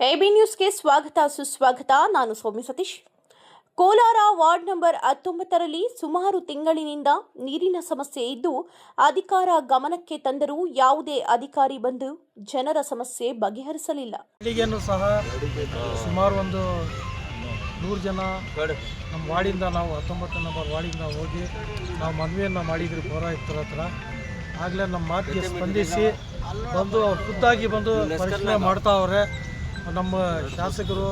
AB ನ್ಯೂಸ್ಗೆ ಸ್ವಾಗತ ಸುಸ್ವಾಗತ. ನಾನು ಸೌಮ್ಯ ಸತೀಶ್. ಕೋಲಾರ ವಾರ್ಡ್ ನಂಬರ್ 19ರಲ್ಲಿ ಸುಮಾರು ತಿಂಗಳಿನಿಂದ ನೀರಿನ ಸಮಸ್ಯೆ ಇದ್ದು ಅಧಿಕಾರ ಗಮನಕ್ಕೆ ತಂದರೂ ಯಾವುದೇ ಅಧಿಕಾರಿ ಬಂದು ಜನರ ಸಮಸ್ಯೆ ಬಗೆಹರಿಸಲಿಲ್ಲ. ಇಲ್ಲಿಗೇನು ಸಹ ಸುಮಾರು ಒಂದು 100 ಜನ ನಮ್ಮ ವಾರ್ಡಿಂದ ನಾವು 19 ನಂಬರ್ ವಾರ್ಡಿಂದ ಹೋಗಿ ನಾವು ಮನವಿಯನ್ನು ಮಾಡಿದ್ರಿ ಪೌರಾಯುಕ್ತರ ಹತ್ರ. ಆಗಲೇ ನಮ್ಮ ಮಾತಿಗೆ ಸ್ಪಂದಿಸಿ ಬಂದು ಅವ್ರು ಖುದ್ದಾಗಿ ಬಂದು ಪರಿಶೀಲನೆ ಮಾಡ್ತಾವ್ರೆ. ನಮ್ಮ ಶಾಸಕರು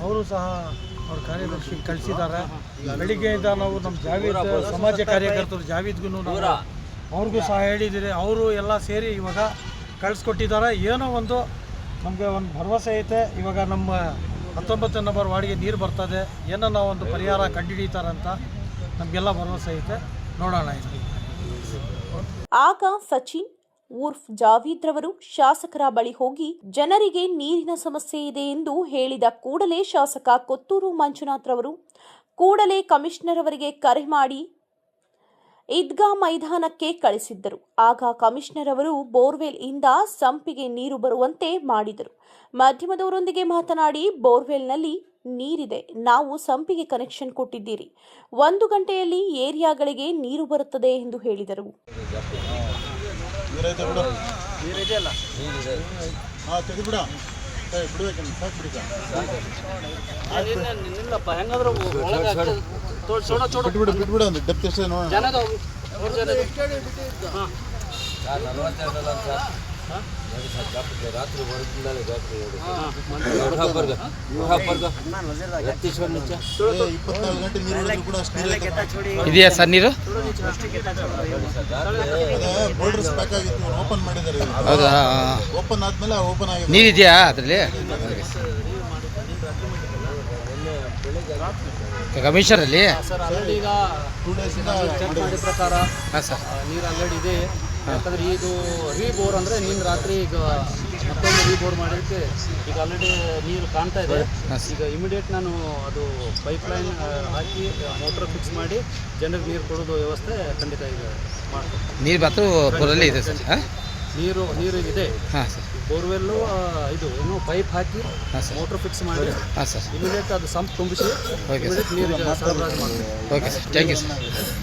ಅವರು ಸಹ ಅವ್ರ ಕಾರ್ಯದರ್ಶಿಗೆ ಕಳಿಸಿದ್ದಾರೆ. ಬೆಳಿಗ್ಗೆಯಿಂದ ನಾವು ನಮ್ಮ ಜಾವೀದ್ ಸಮಾಜ ಕಾರ್ಯಕರ್ತರು ಜಾವೀದ್ಗೂ ನಾವು ಅವ್ರಿಗೂ ಸಹ ಹೇಳಿದ್ದೀರಿ. ಅವರು ಎಲ್ಲ ಸೇರಿ ಇವಾಗ ಕಳಿಸ್ಕೊಟ್ಟಿದ್ದಾರೆ. ಏನೋ ಒಂದು ನಮಗೆ ಒಂದು ಭರವಸೆ ಐತೆ. ಇವಾಗ ನಮ್ಮ 19 ನಂಬರ್ ವಾರ್ಡ್ಗೆ ನೀರು ಬರ್ತದೆ, ಏನೋ ನಾವು ಒಂದು ಪರಿಹಾರ ಕಂಡುಹಿಡಿತಾರಂತ ನಮಗೆಲ್ಲ ಭರವಸೆ ಐತೆ. ನೋಡೋಣ. ಆಗ ಸಚಿನ್ ಉರ್ಫ್ ಜಾವೀದ್ ರವರು ಶಾಸಕರ ಬಳಿ ಹೋಗಿ ಜನರಿಗೆ ನೀರಿನ ಸಮಸ್ಯೆ ಇದೆ ಎಂದು ಹೇಳಿದ ಕೂಡಲೇ ಶಾಸಕ ಕೊತ್ತೂರು ಮಂಜುನಾಥ್ ರವರು ಕೂಡಲೇ ಕಮಿಷನರ್ ಅವರಿಗೆ ಕರೆ ಮಾಡಿ ಈದ್ಗಾ ಮೈದಾನಕ್ಕೆ ಕಳಿಸಿದ್ದರು. ಆಗ ಕಮಿಷನರ್ ಅವರು ಬೋರ್ವೆಲ್ ಇಂದ ಸಂಪಿಗೆ ನೀರು ಬರುವಂತೆ ಮಾಡಿದರು. ಮಾಧ್ಯಮದವರೊಂದಿಗೆ ಮಾತನಾಡಿ, ಬೋರ್ವೆಲ್ನಲ್ಲಿ ನೀರಿದೆ, ನಾವು ಸಂಪಿಗೆ ಕನೆಕ್ಷನ್ ಕೊಟ್ಟಿದ್ದೀರಿ, 1 ಗಂಟೆಯಲ್ಲಿ ಏರಿಯಾಗಳಿಗೆ ನೀರು ಬರುತ್ತದೆ ಎಂದು ಹೇಳಿದರು. ಇದೆಯಾ ಸರ್ ನೀರು? ಹೌದಾ? ನೀರಿದೆಯಾ ಅದರಲ್ಲಿ? ಕಮಿಷನಲ್ಲಿ ಸರ್ ಆಲ್ರೆಡಿ ಈಗ 2 ಡೇಸಿಂದ ಚೆಕ್ ಮಾಡಿದ ಪ್ರಕಾರ ನೀರು ಆಲ್ರೆಡಿ ಇದೆ. ಯಾಕಂದರೆ ಇದು ರೀಬೋರ್ ಅಂದರೆ ನೀನು ರಾತ್ರಿ ಈಗ ಮತ್ತೊಂದು ರೀಬೋರ್ ಮಾಡೋಕ್ಕೆ ಈಗ ಆಲ್ರೆಡಿ ನೀರು ಕಾಣ್ತಾ ಇದೆ. ಈಗ ಇಮಿಡಿಯೇಟ್ ನಾನು ಅದು ಪೈಪ್ಲೈನ್ ಹಾಕಿ ಮೋಟ್ರ್ ಫಿಕ್ಸ್ ಮಾಡಿ ಜನರಿಗೆ ನೀರು ಕೊಡೋದು ವ್ಯವಸ್ಥೆ ಖಂಡಿತ ಈಗ ಮಾಡ್ತೀನಿ. ನೀರು ಮಾತ್ರ ಬೋರಲ್ಲಿ ಇದೆ ಸರ್? ನೀರು ಇದೆ. ಬೋರ್ವೆಲ್ಲು ಇದು ಏನು ಪೈಪ್ ಹಾಕಿ ಮೋಟ್ರ್ ಫಿಕ್ಸ್ ಮಾಡಿ ಇಮಿಡಿಯೇಟ್ ಅದು ಸಂಪ್ ತುಂಬಿಸಿ ನೀರು ಸರಬರಾಜು ಮಾಡ್ತೀವಿ. Okay sir, thank you sir.